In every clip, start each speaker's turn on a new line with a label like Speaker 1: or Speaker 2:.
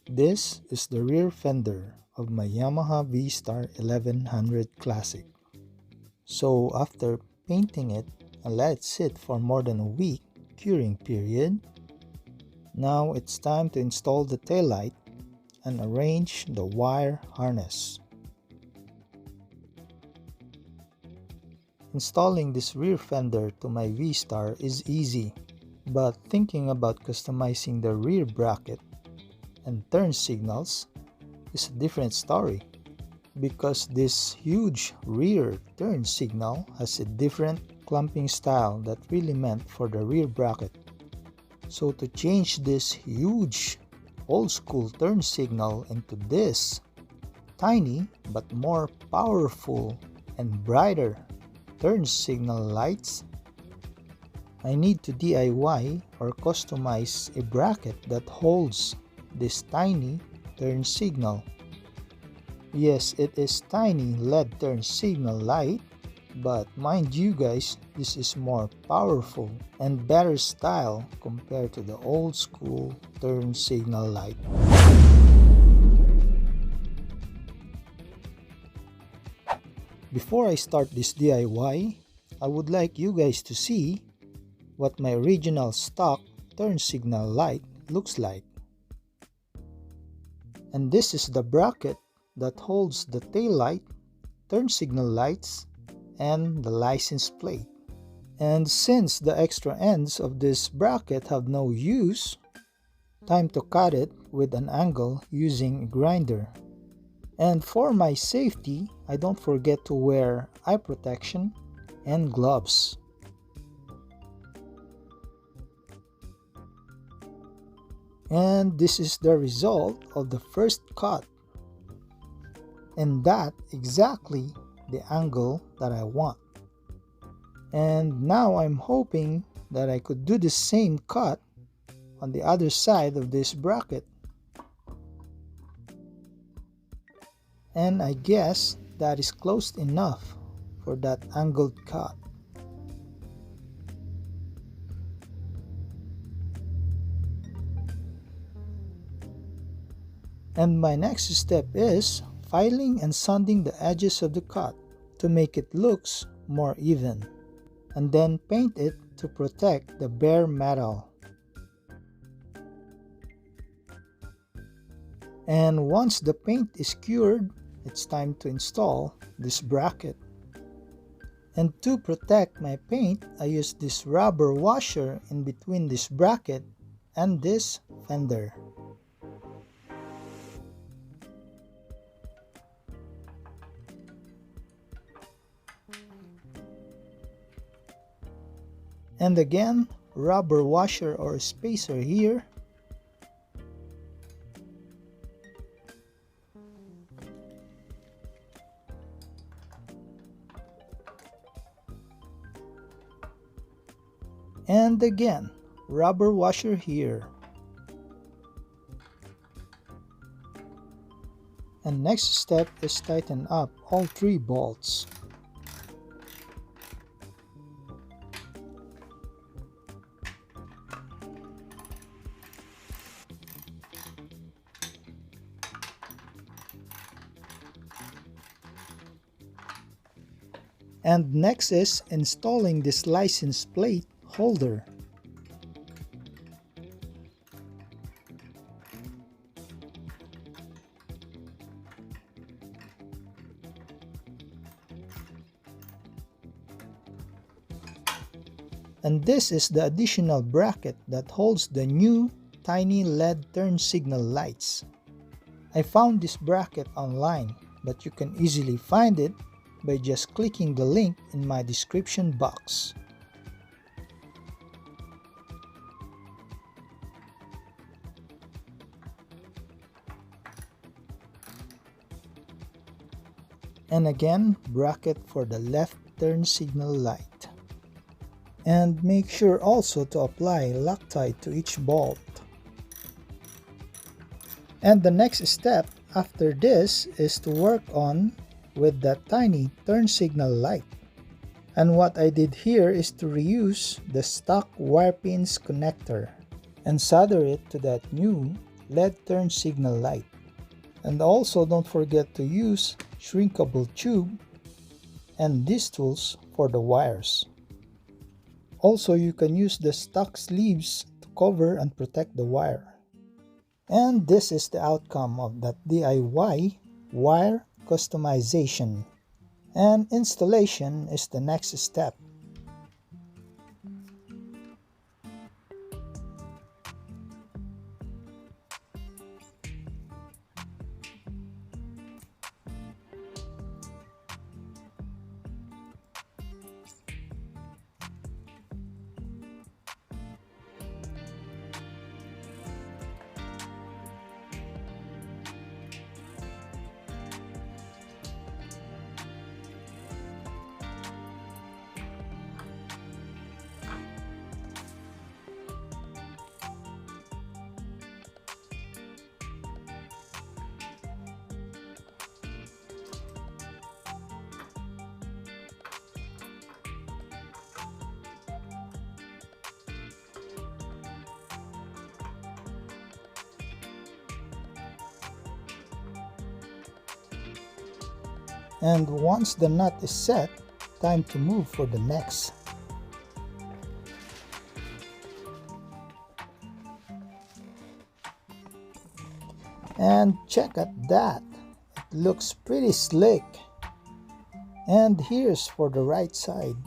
Speaker 1: This is the rear fender of my Yamaha V-Star 1100 Classic. So after painting it and let it sit for more than a week curing period, now it's time to install the taillight and arrange the wire harness. Installing this rear fender to my V-Star is easy, but thinking about customizing the rear bracket and turn signals is a different story, because this huge rear turn signal has a different clamping style that really meant for the rear bracket. So to change this huge old school turn signal into this tiny but more powerful and brighter turn signal lights, I need to DIY or customize a bracket that holds this tiny turn signal. Yes, it is tiny LED turn signal light, but mind you guys, this is more powerful and better style compared to the old school turn signal light. Before I start this DIY, I would like you guys to see what my original stock turn signal light looks like. And this is the bracket that holds the tail light, turn signal lights, and the license plate. And since the extra ends of this bracket have no use, time to cut it with an angle using a grinder. And for my safety, I don't forget to wear eye protection and gloves. And this is the result of the first cut. And that exactly the angle that I want. And now I'm hoping that I could do the same cut on the other side of this bracket. And I guess that is close enough for that angled cut. And my next step is filing and sanding the edges of the cut to make it looks more even, and then paint it to protect the bare metal. And once the paint is cured, it's time to install this bracket. And to protect my paint, I use this rubber washer in between this bracket and this fender. And again, rubber washer or spacer here. And again, rubber washer here. And next step is tighten up all 3 bolts. And next is installing this license plate holder. And this is the additional bracket that holds the new tiny LED turn signal lights. I found this bracket online, but you can easily find it by just clicking the link in my description box. And again, bracket for the left turn signal light. And make sure also to apply Loctite to each bolt. And the next step after this is to work on with that tiny turn signal light. And what I did here is to reuse the stock wire pins connector and solder it to that new LED turn signal light. And also don't forget to use shrinkable tube and these tools for the wires. Also, you can use the stock sleeves to cover and protect the wire. And this is the outcome of that DIY wire customization. And installation is the next step. And once the nut is set, time to move for the next. And check at that, it looks pretty slick. And here's for the right side.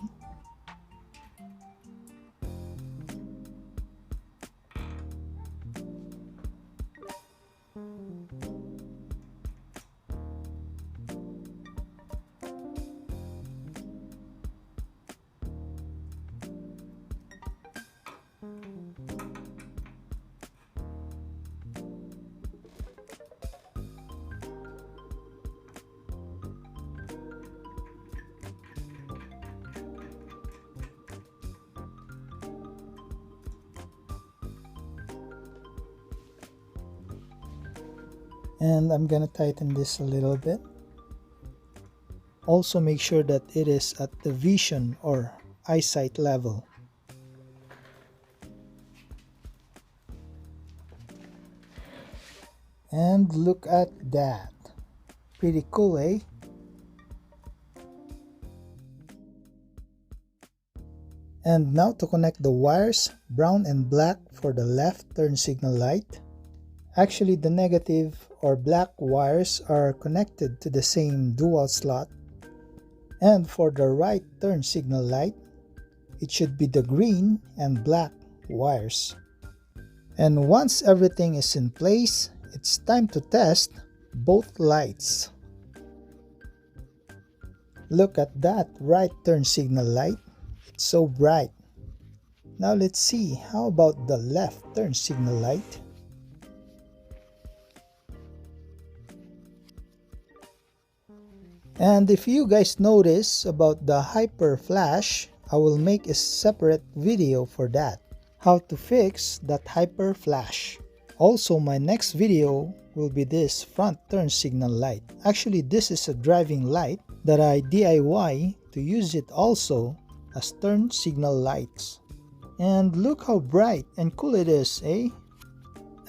Speaker 1: And I'm gonna tighten this a little bit. Also make sure that it is at the vision or eyesight level. And look at that. Pretty cool, eh? And now to connect the wires, brown and black for the left turn signal light. Actually, the negative or black wires are connected to the same dual slot. And for the right turn signal light, it should be the green and black wires. And once everything is in place, it's time to test both lights. Look at that right turn signal light. It's so bright. Now let's see, how about the left turn signal light? And if you guys notice about the hyper flash, I will make a separate video for that. How to fix that hyper flash. Also, my next video will be this front turn signal light. Actually, this is a driving light that I DIY to use it also as turn signal lights. And look how bright and cool it is, eh?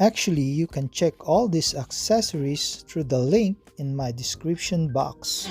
Speaker 1: Actually, you can check all these accessories through the link in my description box.